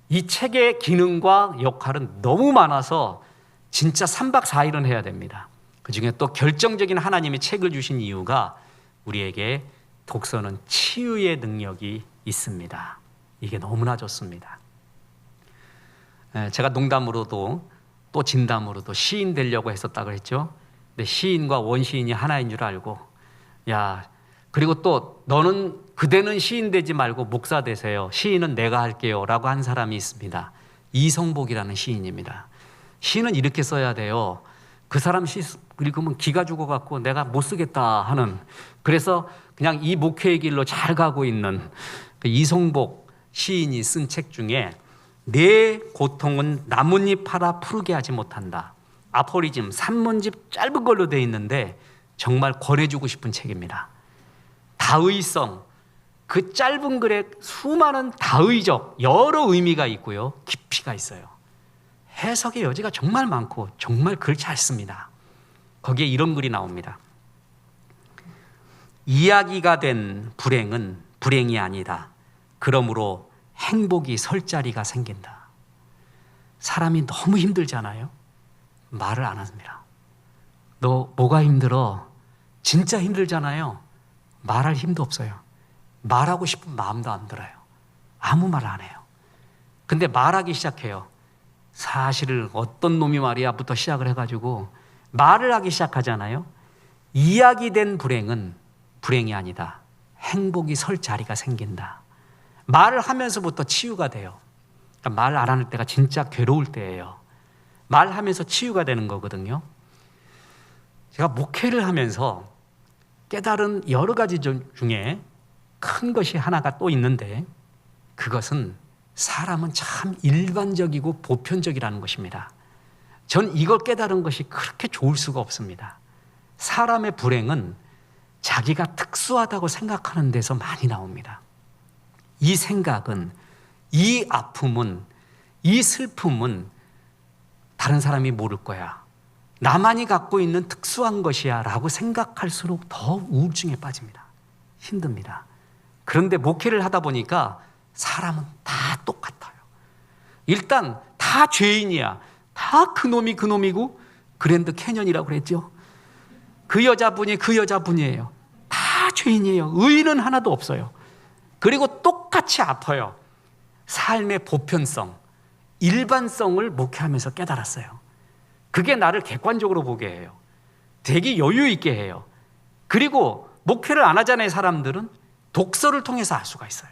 이 책의 기능과 역할은 너무 많아서 진짜 3박 4일은 해야 됩니다. 그중에 또 결정적인 하나님이 책을 주신 이유가 우리에게 독서는 치유의 능력이 있습니다. 이게 너무나 좋습니다. 제가 농담으로도 또 진담으로도 시인 되려고 했었다고 했죠. 근데 시인과 원시인이 하나인 줄 알고, 그리고 또 그대는 시인 되지 말고 목사 되세요. 시인은 내가 할게요 라고 한 사람이 있습니다. 이성복이라는 시인입니다. 시는 이렇게 써야 돼요. 그 사람 시 읽으면 기가 죽어갖고 내가 못 쓰겠다 하는, 그래서 그냥 이 목회의 길로 잘 가고 있는 그 이성복 시인이 쓴 책 중에 내 고통은 나뭇잎 팔아 푸르게 하지 못한다. 아포리즘 산문집 짧은 걸로 되어 있는데 정말 권해주고 싶은 책입니다. 다의성, 그 짧은 글에 수많은 다의적 여러 의미가 있고요, 깊이가 있어요. 해석의 여지가 정말 많고 정말 글 잘 씁니다. 거기에 이런 글이 나옵니다. 이야기가 된 불행은 불행이 아니다. 그러므로 행복이 설 자리가 생긴다. 사람이 너무 힘들잖아요. 말을 안 합니다. 너 뭐가 힘들어? 진짜 힘들잖아요. 말할 힘도 없어요. 말하고 싶은 마음도 안 들어요. 아무 말 안 해요. 근데 말하기 시작해요. 사실을 어떤 놈이 말이야부터 시작을 해가지고 말을 하기 시작하잖아요. 이야기된 불행은 불행이 아니다. 행복이 설 자리가 생긴다. 말을 하면서부터 치유가 돼요. 그러니까 말 안 하는 때가 진짜 괴로울 때예요. 말하면서 치유가 되는 거거든요. 제가 목회를 하면서 깨달은 여러 가지 중에 큰 것이 하나가 또 있는데, 그것은 사람은 참 일반적이고 보편적이라는 것입니다. 전 이걸 깨달은 것이 그렇게 좋을 수가 없습니다. 사람의 불행은 자기가 특수하다고 생각하는 데서 많이 나옵니다. 이 생각은, 이 아픔은, 이 슬픔은 다른 사람이 모를 거야, 나만이 갖고 있는 특수한 것이야 라고 생각할수록 더 우울증에 빠집니다. 힘듭니다. 그런데 목회를 하다 보니까 사람은 다 똑같아요. 일단 다 죄인이야. 다 그놈이고, 그랜드 캐년이라고 그랬죠. 그 여자분이 그 여자분이에요. 다 죄인이에요. 의인은 하나도 없어요. 그리고 똑같이 아파요. 삶의 보편성, 일반성을 목회하면서 깨달았어요. 그게 나를 객관적으로 보게 해요. 되게 여유 있게 해요. 그리고 목회를 안 하잖아요. 사람들은 독서를 통해서 알 수가 있어요.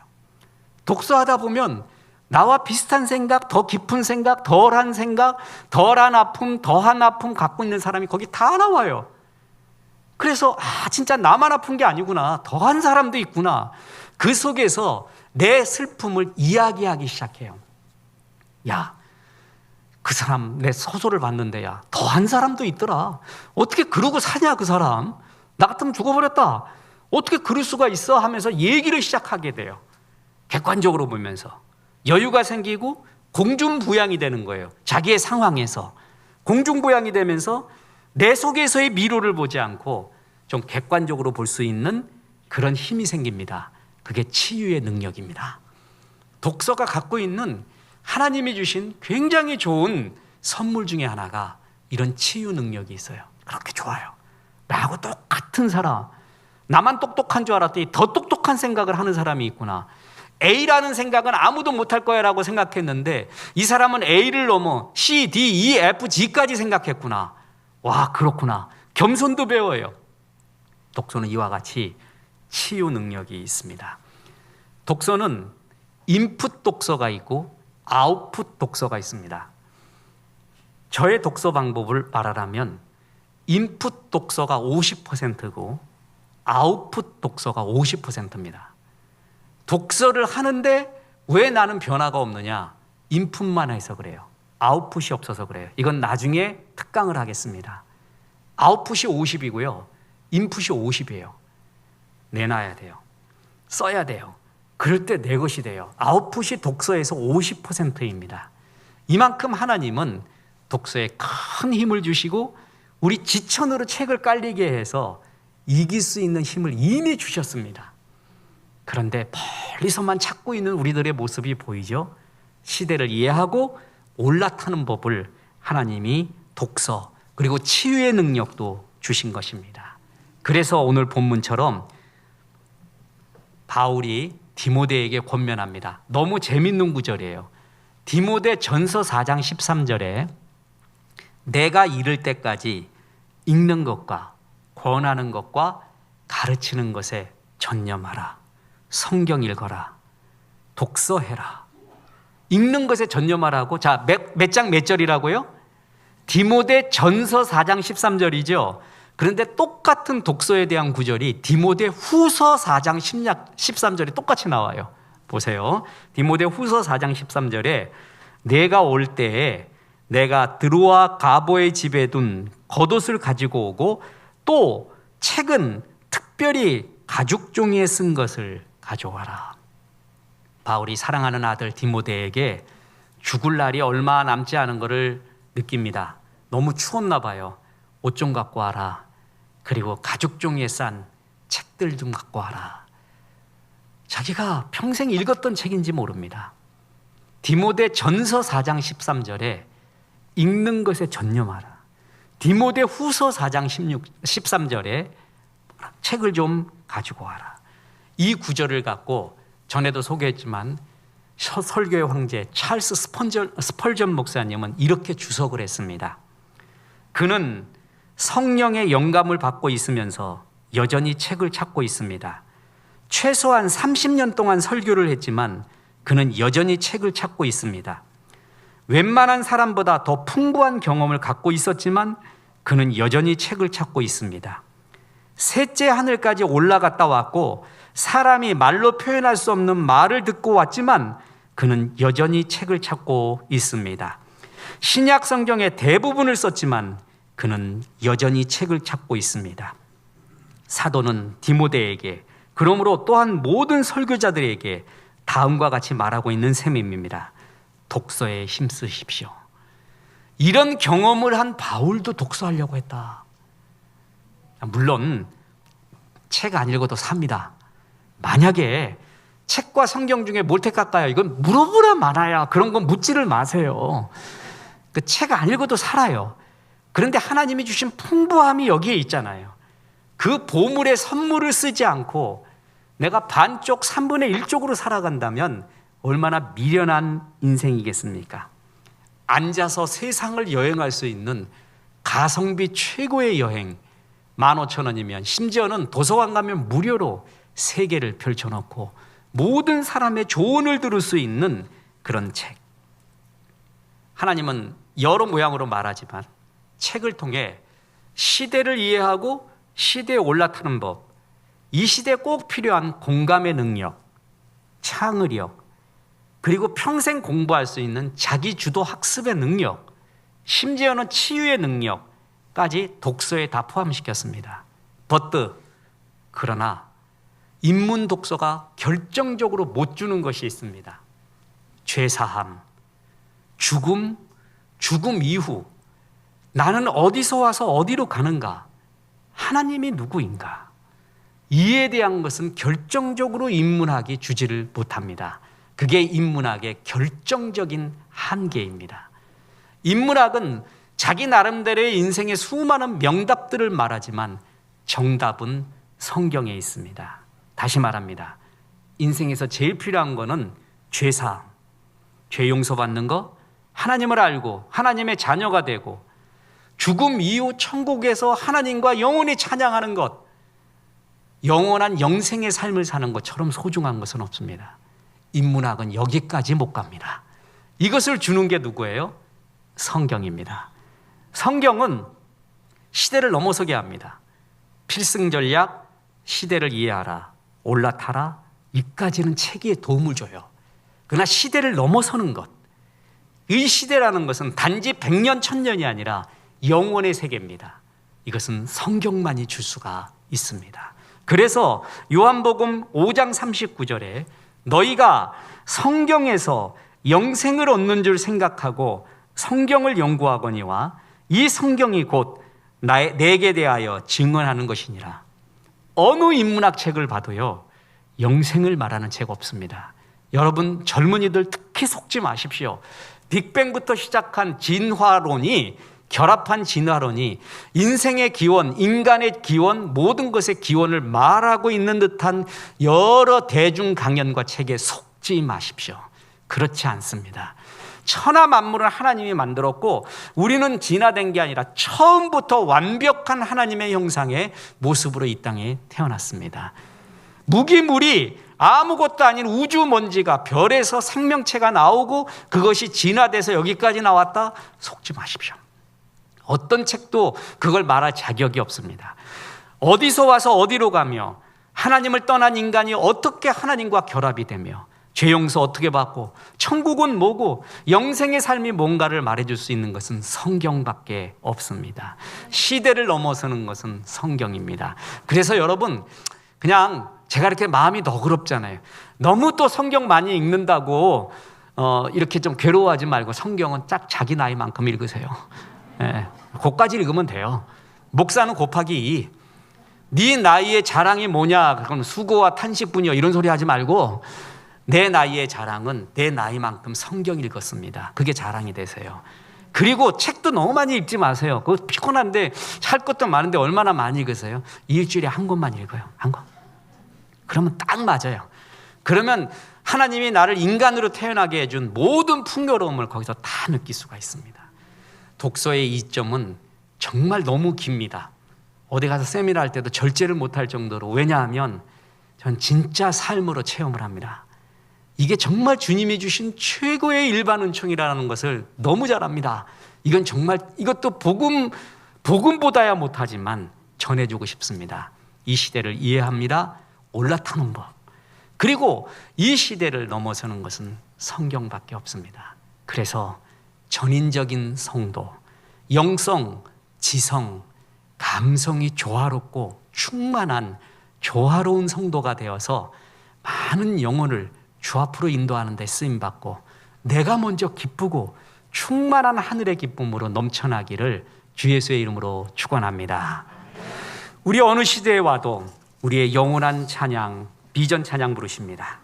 독서하다 보면 나와 비슷한 생각, 더 깊은 생각, 덜한 생각, 덜한 아픔, 더한 아픔 갖고 있는 사람이 거기 다 나와요. 그래서 진짜 나만 아픈 게 아니구나. 더한 사람도 있구나. 그 속에서 내 슬픔을 이야기하기 시작해요. 야, 그 사람 내 소설을 봤는데 야, 더한 사람도 있더라. 어떻게 그러고 사냐 그 사람. 나 같으면 죽어버렸다. 어떻게 그럴 수가 있어 하면서 얘기를 시작하게 돼요. 객관적으로 보면서 여유가 생기고 공중부양이 되는 거예요. 자기의 상황에서 공중부양이 되면서 내 속에서의 미로를 보지 않고 좀 객관적으로 볼 수 있는 그런 힘이 생깁니다. 그게 치유의 능력입니다. 독서가 갖고 있는 하나님이 주신 굉장히 좋은 선물 중에 하나가 이런 치유 능력이 있어요. 그렇게 좋아요. 나하고 똑같은 사람, 나만 똑똑한 줄 알았더니 더 똑똑한 생각을 하는 사람이 있구나. A라는 생각은 아무도 못할 거야 라고 생각했는데 이 사람은 A를 넘어 C, D, E, F, G까지 생각했구나. 와, 그렇구나. 겸손도 배워요. 독서는 이와 같이 치유 능력이 있습니다. 독서는 인풋 독서가 있고 아웃풋 독서가 있습니다. 저의 독서 방법을 말하라면 인풋 독서가 50%고 아웃풋 독서가 50%입니다. 독서를 하는데 왜 나는 변화가 없느냐? 인풋만 해서 그래요. 아웃풋이 없어서 그래요. 이건 나중에 특강을 하겠습니다. 아웃풋이 50이고요. 인풋이 50이에요. 내놔야 돼요. 써야 돼요. 그럴 때 내 것이 돼요. 아웃풋이 독서에서 50%입니다. 이만큼 하나님은 독서에 큰 힘을 주시고 우리 지천으로 책을 깔리게 해서 이길 수 있는 힘을 이미 주셨습니다. 그런데 멀리서만 찾고 있는 우리들의 모습이 보이죠? 시대를 이해하고 올라타는 법을 하나님이 독서 그리고 치유의 능력도 주신 것입니다. 그래서 오늘 본문처럼 바울이 디모데에게 권면합니다. 너무 재밌는 구절이에요. 디모데 전서 4장 13절에 내가 이를 때까지 읽는 것과 권하는 것과 가르치는 것에 전념하라. 성경 읽어라. 독서해라. 읽는 것에 전념하라고. 자, 몇 장 몇 절이라고요? 디모데 전서 4장 13절이죠. 그런데 똑같은 독서에 대한 구절이 디모데 후서 4장 13절에 똑같이 나와요. 보세요. 디모데 후서 4장 13절에 내가 올 때에 내가 드로아 가보의 집에 둔 겉옷을 가지고 오고 또 책은 특별히 가죽 종이에 쓴 것을 가져와라. 바울이 사랑하는 아들 디모데에게 죽을 날이 얼마 남지 않은 것을 느낍니다. 너무 추웠나 봐요. 옷 좀 갖고 와라. 그리고 가죽 종이에 싼 책들 좀 갖고 와라. 자기가 평생 읽었던 책인지 모릅니다. 디모데 전서 4장 13절에 읽는 것에 전념하라. 디모데 후서 4장 13절에 책을 좀 가지고 와라. 이 구절을 갖고 전에도 소개했지만 설교의 황제 찰스 스펄전 목사님은 이렇게 주석을 했습니다. 그는 성령의 영감을 받고 있으면서 여전히 책을 찾고 있습니다. 최소한 30년 동안 설교를 했지만 그는 여전히 책을 찾고 있습니다. 웬만한 사람보다 더 풍부한 경험을 갖고 있었지만 그는 여전히 책을 찾고 있습니다. 셋째 하늘까지 올라갔다 왔고 사람이 말로 표현할 수 없는 말을 듣고 왔지만 그는 여전히 책을 찾고 있습니다. 신약 성경의 대부분을 썼지만 그는 여전히 책을 찾고 있습니다. 사도는 디모데에게 그러므로 또한 모든 설교자들에게 다음과 같이 말하고 있는 셈입니다. 독서에 힘쓰십시오. 이런 경험을 한 바울도 독서하려고 했다. 물론 책 안 읽어도 삽니다. 만약에 책과 성경 중에 뭘 택할까요? 이건 물어보라 말아야. 그런 건 묻지를 마세요. 그 책 안 읽어도 살아요. 그런데 하나님이 주신 풍부함이 여기에 있잖아요. 그 보물의 선물을 쓰지 않고 내가 반쪽 3분의 1쪽으로 살아간다면 얼마나 미련한 인생이겠습니까? 앉아서 세상을 여행할 수 있는 가성비 최고의 여행 15,000원이면 심지어는 도서관 가면 무료로 세계를 펼쳐놓고 모든 사람의 조언을 들을 수 있는 그런 책. 하나님은 여러 모양으로 말하지만 책을 통해 시대를 이해하고 시대에 올라타는 법, 이 시대에 꼭 필요한 공감의 능력, 창의력, 그리고 평생 공부할 수 있는 자기주도 학습의 능력, 심지어는 치유의 능력까지 독서에 다 포함시켰습니다. 그러나 인문 독서가 결정적으로 못 주는 것이 있습니다. 죄사함, 죽음 이후 나는 어디서 와서 어디로 가는가? 하나님이 누구인가? 이에 대한 것은 결정적으로 인문학이 주지를 못합니다. 그게 인문학의 결정적인 한계입니다. 인문학은 자기 나름대로의 인생의 수많은 명답들을 말하지만 정답은 성경에 있습니다. 다시 말합니다. 인생에서 제일 필요한 거는 죄사함, 죄 용서받는 거, 하나님을 알고 하나님의 자녀가 되고 죽음 이후 천국에서 하나님과 영원히 찬양하는 것, 영원한 영생의 삶을 사는 것처럼 소중한 것은 없습니다. 인문학은 여기까지 못 갑니다. 이것을 주는 게 누구예요? 성경입니다. 성경은 시대를 넘어서게 합니다. 필승전략, 시대를 이해하라, 올라타라, 이까지는 책에 도움을 줘요. 그러나 시대를 넘어서는 것, 이 시대라는 것은 단지 100년, 1000년이 아니라 영원의 세계입니다. 이것은 성경만이 줄 수가 있습니다. 그래서 요한복음 5장 39절에 너희가 성경에서 영생을 얻는 줄 생각하고 성경을 연구하거니와 이 성경이 곧 내게 대하여 증언하는 것이니라. 어느 인문학 책을 봐도요, 영생을 말하는 책 없습니다. 여러분 젊은이들 특히 속지 마십시오. 빅뱅부터 시작한 결합한 진화론이 인생의 기원, 인간의 기원, 모든 것의 기원을 말하고 있는 듯한 여러 대중 강연과 책에 속지 마십시오. 그렇지 않습니다. 천하 만물을 하나님이 만들었고 우리는 진화된 게 아니라 처음부터 완벽한 하나님의 형상의 모습으로 이 땅에 태어났습니다. 무기물이 아무것도 아닌 우주 먼지가 별에서 생명체가 나오고 그것이 진화돼서 여기까지 나왔다? 속지 마십시오. 어떤 책도 그걸 말할 자격이 없습니다. 어디서 와서 어디로 가며 하나님을 떠난 인간이 어떻게 하나님과 결합이 되며 죄 용서 어떻게 받고 천국은 뭐고 영생의 삶이 뭔가를 말해줄 수 있는 것은 성경밖에 없습니다. 시대를 넘어서는 것은 성경입니다. 그래서 여러분 그냥 제가 이렇게 마음이 너그럽잖아요. 너무 또 성경 많이 읽는다고 이렇게 좀 괴로워하지 말고 성경은 딱 자기 나이만큼 읽으세요. 네, 그까지 읽으면 돼요. 목사는 곱하기 2. 네 나이의 자랑이 뭐냐? 그건 수고와 탄식뿐이요. 이런 소리 하지 말고 내 나이의 자랑은 내 나이만큼 성경 읽었습니다. 그게 자랑이 되세요. 그리고 책도 너무 많이 읽지 마세요. 그거 피곤한데 할 것도 많은데 얼마나 많이 읽으세요? 일주일에 한 권만 읽어요. 한 권. 그러면 딱 맞아요. 그러면 하나님이 나를 인간으로 태어나게 해준 모든 풍요로움을 거기서 다 느낄 수가 있습니다. 독서의 이점은 정말 너무 깁니다. 어디 가서 세미나 할 때도 절제를 못할 정도로. 왜냐하면 전 진짜 삶으로 체험을 합니다. 이게 정말 주님이 주신 최고의 일반 은총이라는 것을 너무 잘 압니다. 이건 정말 이것도 복음보다야 못하지만 전해주고 싶습니다. 이 시대를 이해합니다. 올라타는 법. 그리고 이 시대를 넘어서는 것은 성경밖에 없습니다. 그래서 전인적인 성도, 영성, 지성, 감성이 조화롭고 충만한 조화로운 성도가 되어서 많은 영혼을 주 앞으로 인도하는 데 쓰임받고 내가 먼저 기쁘고 충만한 하늘의 기쁨으로 넘쳐나기를 주 예수의 이름으로 축원합니다. 우리 어느 시대에 와도 우리의 영원한 찬양, 비전 찬양 부르십니다.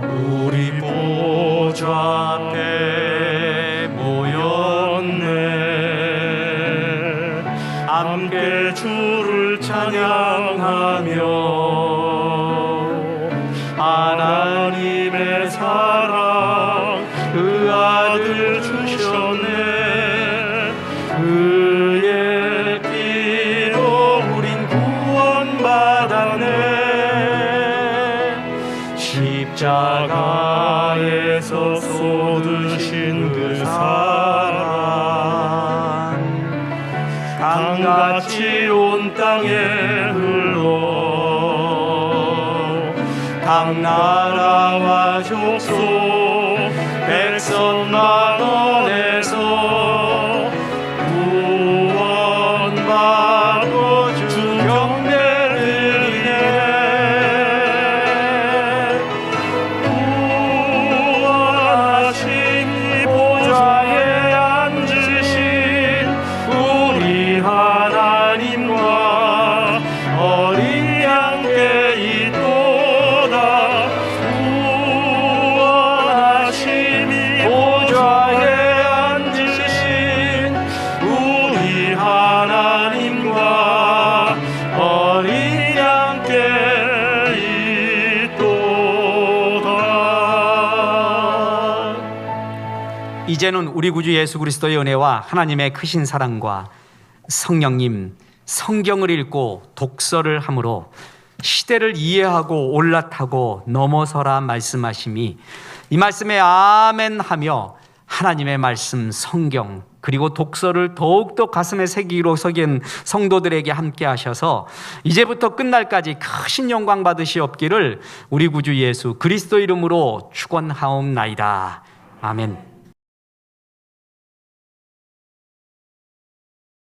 우리 보좌 앞에 모였네. 함께 주를 찬양하며 사랑 강같이 온 땅에 흘러 각 나라와 족속 백성 만원에서 구원받고 주 경배를 드리네. 구원하신 이 보좌에 앉으신 우리 하나님과 어린 양께 있도다. 구원하신 이 보좌에 앉으신 우리 하나님과 어린 양께 있도다. 이제는 우리 구주 예수 그리스도의 은혜와 하나님의 크신 사랑과 성령님, 성경을 읽고 독서를 함으로 시대를 이해하고 올라타고 넘어서라 말씀하심이 이 말씀에 아멘 하며 하나님의 말씀 성경 그리고 독서를 더욱더 가슴에 새기기로 서긴 성도들에게 함께 하셔서 이제부터 끝날까지 크신 영광 받으시옵기를 우리 구주 예수 그리스도 이름으로 축원하옵나이다. 아멘.